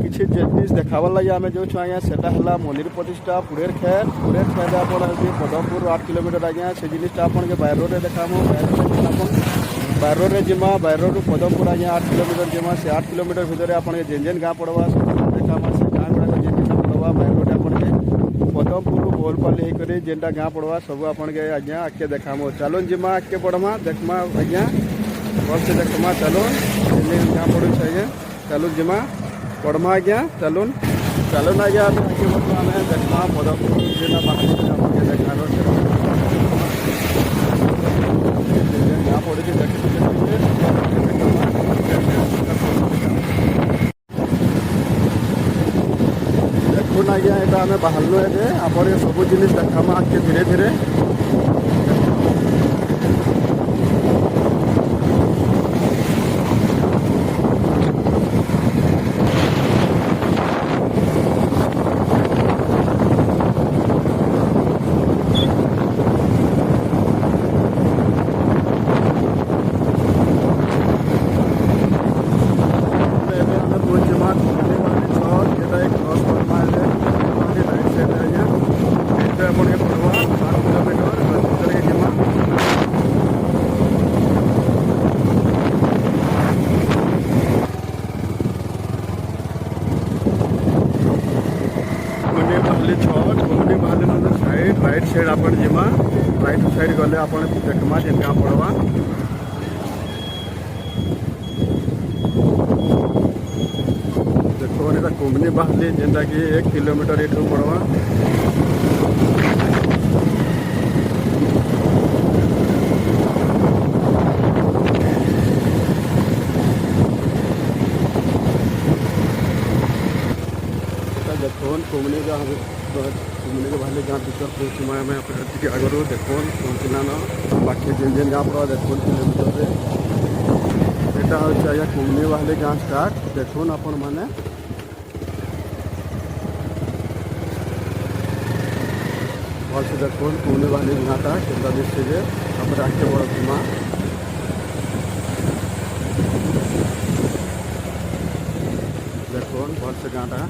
କିଛି ଜିନିଷ ଦେଖାବାର୍ ଲାଗି ଆମେ ଯାଉଛୁ ଆଜ୍ଞା, ସେଟା ହେଲା ମନ୍ଦିର ପ୍ରତିଷ୍ଠା ପୁରେର ଖେର ଆପଣ ପଦମପୁର 8 କିଲୋମିଟର ଆଜ୍ଞା। ସେ ଜିନିଷଟା ଆପଣକେ ବାଇ ରୋଡ଼ରେ ଦେખાମୁ। ବାଇ ରୋଡ଼ରେ ଯିମା, ବାଇ ରୋଡ଼ରୁ ପଦମପୁର ଆଜ୍ଞା 8 କିଲୋମିଟର ଯିମା। ସେ 8 କିଲୋମିଟର ଭିତରେ ଆପଣକେ ଯେନ୍ ଗାଁ ପଡ଼ବା ଦେખાମା। ସେ ଗାଁ ଗୁଡ଼ାକ ଯେନ୍ ଯେନ୍ଟା ପଡ଼ବା ବାଇ ରୋଡ଼ରେ ଆପଣକେ ପଦମପୁରରୁ ବୋଲପାଲି ହେଇକରି ଯେନ୍ଟା ଗାଁ ପଡ଼ବା ସବୁ ଆପଣକେ ଆଜ୍ଞା ଆଗ୍କେ ଦେखाମୁ। ଚାଲୁନ୍ ଯିମା ଆଗ୍କେ ବଢ଼ମା ଦେଖ୍ମା ଆଜ୍ଞା, ଭଲ୍ସେ ଦେଖ୍ମା। ଚାଲୁନ୍ ଯେନ୍ ଗାଁ ପଡ଼ୁଛେ ଆଜ୍ଞା, ଚାଲୁନ୍ ଯିମା पढ़मा आज्ञा। चलुन चलुन आज्ञा आगे बढ़ा आम देखा पदमपुर जेना बाहर देखा यहाँ पड़ी देखुन आज्ञा यहाँ आम बाहरलु ए आप सब जिन देखामा आगे धीरे धीरे। राइट साइड आपण जिमा, राइट साइड गले आपण देखमा जेन गाँ पड़वा। देखो एटा कुमनी बाहली जेनटा कि 1 किलोमीटर एठू पड़वा। देखो कुमनी कुमनी के बाहर गाँव भर पहुँचमा आम आगु देखो पहुँचलान बाकी जेन जेन गाँव पड़ा देखो किलोमीटर से यहाँ हूँ आज्ञा कुमनी बाहर गाँव स्टार्ट। देखुन आपण मैंने भल से देखुन कुमनी बाहर गाँटा के दृश्य आगे बढ़ा। देखुन भल से गाँटा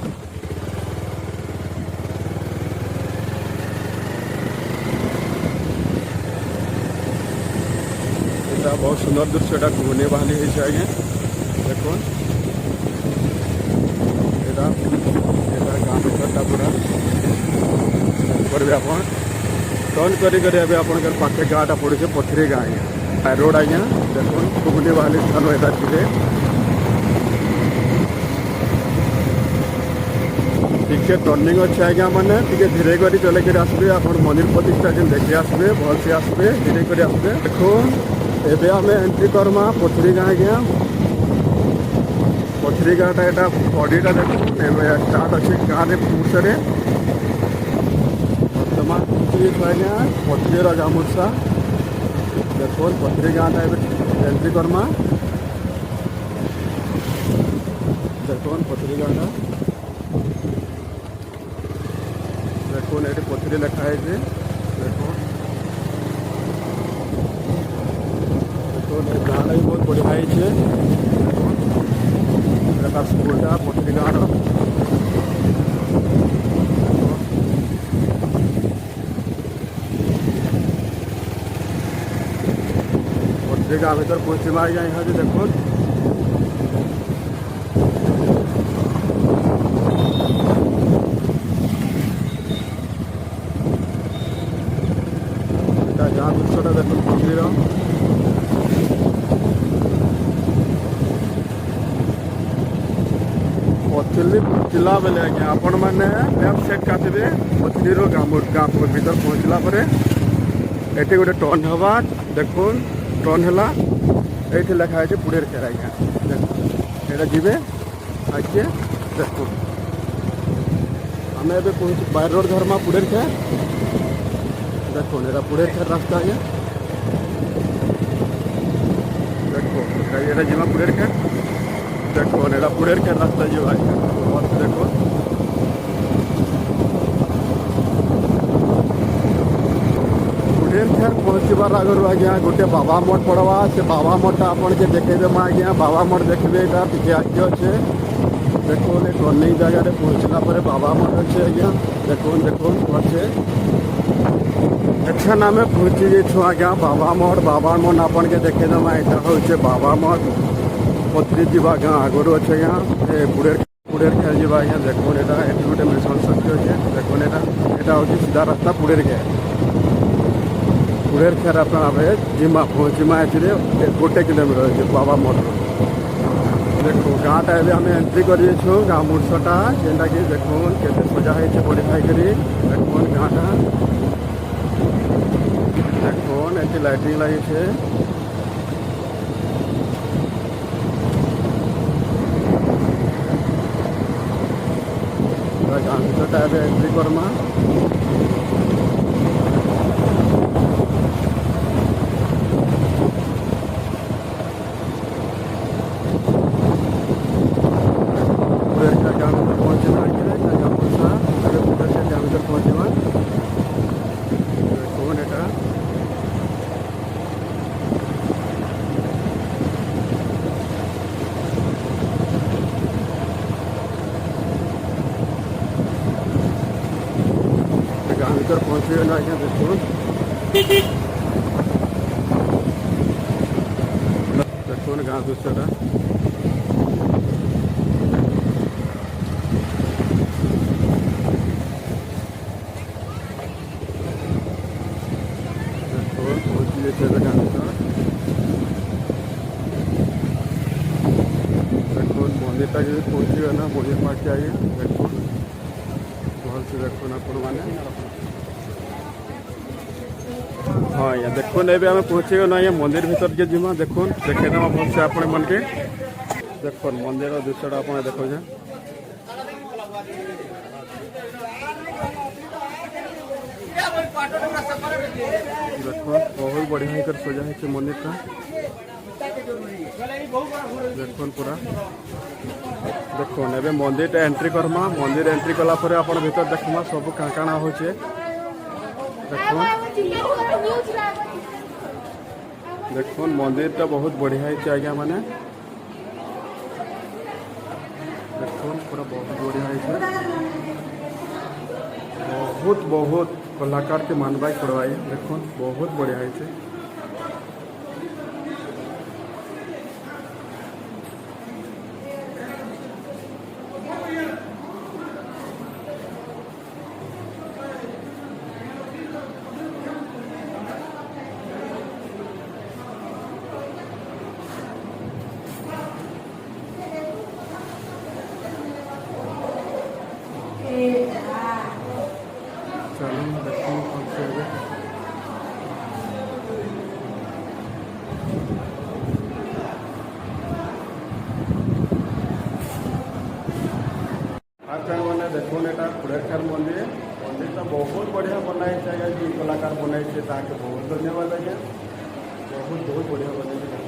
बहुत सुंदर दृश्य घूमने वाली है आगे। देखो गाँव भीतर पूरा करेंगे आप टर्न कर पाखे गाँटा पड़े पथरी गाँ आज्ञा रोड आज्ञा। देखो घूमने वाली स्थान यहाँ थे टे टर्निंग अच्छे आज्ञा मैंने टे धीरे कर चले आसबे आप मंदिर प्रतिष्ठा जेन देखी आसबे भल से आसबे धीरे कर आसबे। देखो एबे आम एंट्री करमा पथरी गाँ आज्ञा। पथरी गाँटा यहाँ बडीटा देखो स्टार्ट अच्छे गाँव पुरुषे बर्तमान आज्ञा पथरी गामुर्सा। देखो पथरी गाँटा एंट्री करमा। देखो पथरी गाँटा देखो ये पथरी लिखाई। देखो गाँटा भी बहुत बढ़िया है स्कूलटा पथरी गाँव पथरी गाँव भर पहुँचवा आज्ञा यहाँ से। देखो गाँव दृश्यटा देखो मंदिर पथरी पहुँचला बेले आज्ञा आपण मैंने लेफ्ट साइड काटबे पथरी गाँव भीतर पहुँचला ये गोटे टर्न हवा। देखो टर्न है ये लिखा है पुड़ेर खेर आज्ञा। देखो जी आगे। देखो आम ए पहुँच बाय रोड धर्मा पुड़ेर खेर। देखो ये पुड़ेर खेर रास्ता आज्ञा। देखो ये जीमा पुड़ेर खेर। देखो ये पुड़ेर खेर रास्ता जो आज्ञा। देखो पुरेर खेर पहुँचबार आगर आज्ञा गोटे बाबा मठ पड़वा से बाबा मठटा आपन के देखेदेमा आज्ञा बाबा मठ देखबे एटा टिके आगे अच्छे देखुन एक रनिंग जगह पहुँचला पर बाबा मठ अच्छे आज्ञा देखुन देखुन अच्छे एठान आम पहुँची जाइछुँ आज्ञा बाबा मठ आपन के देखेदेमा एटा होचे बाबा मठ पत्री जीवा गाँ आगरू अच्छे आज्ञा पुरेर खेर जीवा आज्ञा देखुन एटा एटी गोटे मिशन शक्ति अच्छे देखुन एटा हूँ सीधा रास्ता पुरेर खेर अपना जिमा पहुँचीमा ए गोटे किलोमीटर अच्छे बाबा मठ देखो गाँटा एवं आम एंट्री कर गाँ मूर्छटा जेनटा कि देखुन केते सजा है मॉडिफाई करी देखुन गाँटा देखुन एटी लाइटिंग लगी गाँ भरटा एवं एंट्री करमा गाँव भर पहुँचे आज्ञा देखुन देखुन गाँ दृश्यटा पहुँची जाइए गाँ देखुन मंदिरटा जो पहुँचे ना मंदिर पाके आइए देखुन भल से देखुन आपण मैंने हाँ या देखुन ए आम पहुँची गल आज्ञा मंदिर भीतर के जीमा देखुन देखेदेमा भल से आपण मन के देखुन मंदिर दृश्यटा आप देखो देखो बहुत बढ़िया होकर सजा है मंदिर का देखुन पूरा देखुन ए मंदिर एंट्री करमा मंदिर एंट्री कला आप भीतर देखमा सब काଣା होचे देखुन देखुन मंदिरटा बहुत बढ़िया है आज्ञा माने देखुन पूरा बहुत बढ़िया है बहुत बहुत कलाकार के मानवाई पड़वाई देखुन बहुत बढ़िया है चलो देखो कौन से मैंने देखो एटा पुरेर मंदिर मंदिर बहुत बढ़िया बनाई आज्ञा जी कलाकार बनाई बहुत धन्यवाद आज्ञा बहुत बहुत बढ़िया बनाई देखो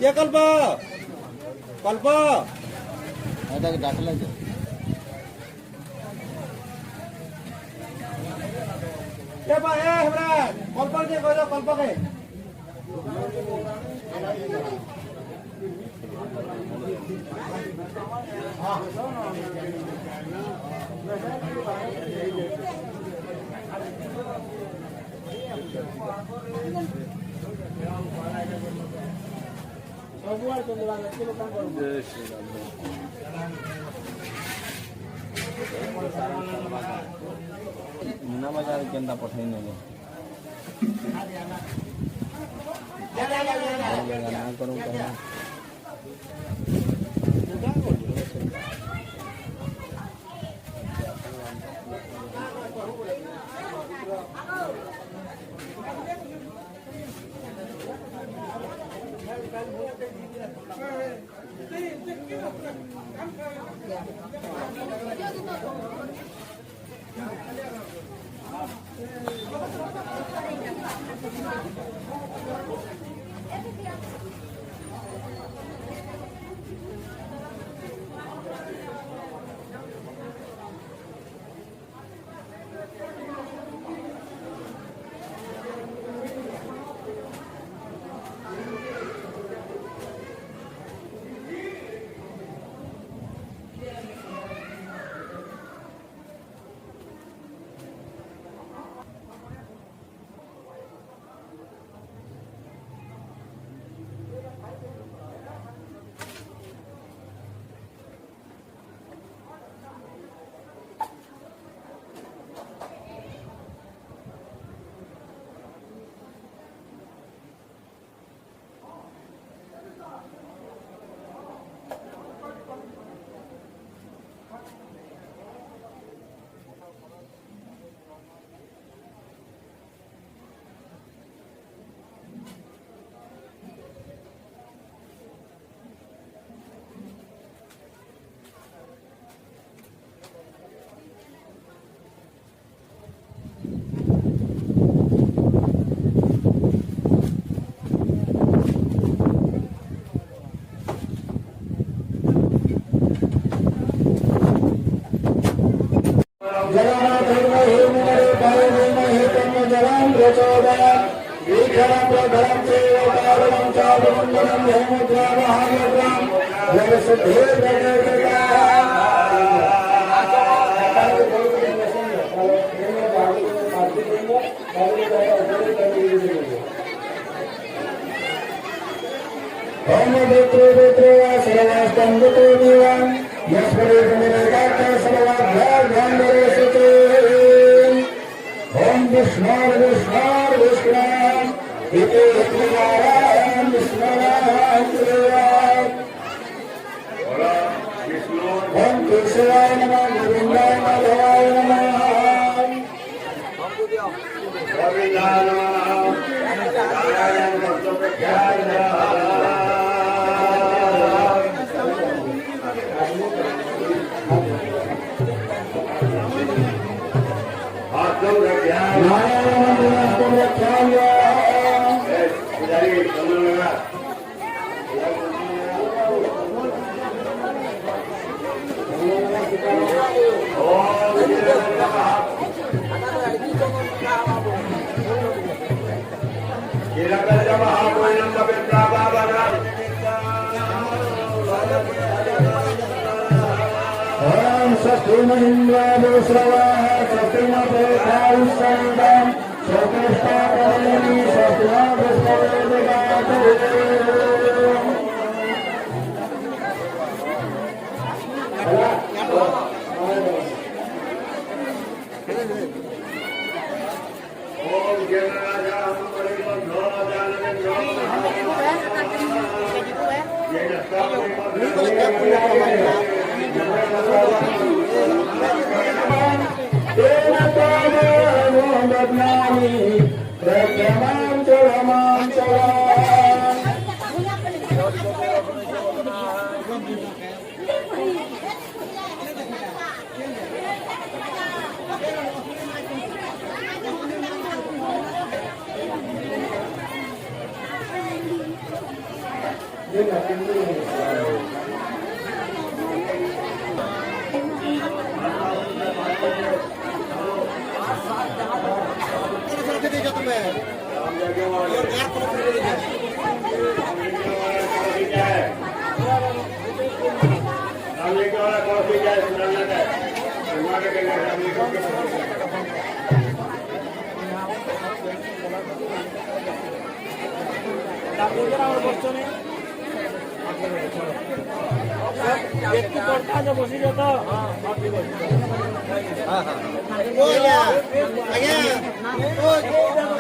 ये कल्प कल्प डाकला ये बा ए हमरा कल्प के गयो कल्प के मीना बाजार केंदा पठाई नेले ना करूं कहीं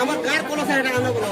আমার কার কোন সাইড আনা বলো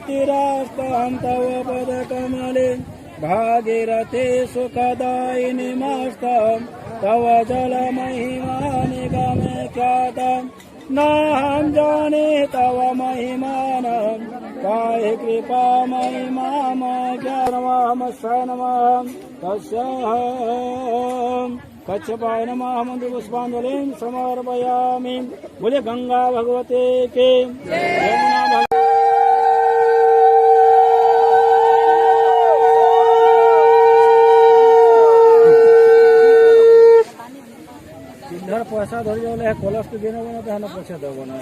मतिरास्तहं तव पदकमले भागीरथे सुखदायिनीमस्तम् तव जलमहिमा निगमे ख्यातम् नाहं जाने तव महिमानं काहे कृपा महिमाम ज्ञानमहमस्य नमः तस्याहं कच्छपाय नमः मन्त्रपुष्पाञ्जलिं समर्पयामि। बोले गंगा भगवते के यमुना भगवते पैसा धरी जाओ कलश तो देना बना तो पैसा देव ना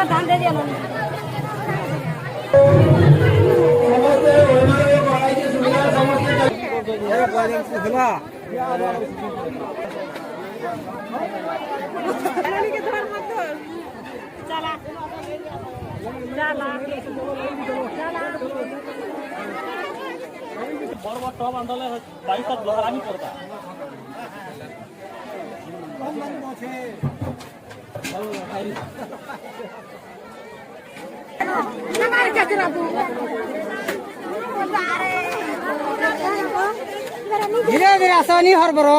ধান দিয়ে দিও बरोबर टॉप आंदोलन 22 लोहारानी पड़ता धीरे धीरे आसानी हर बरो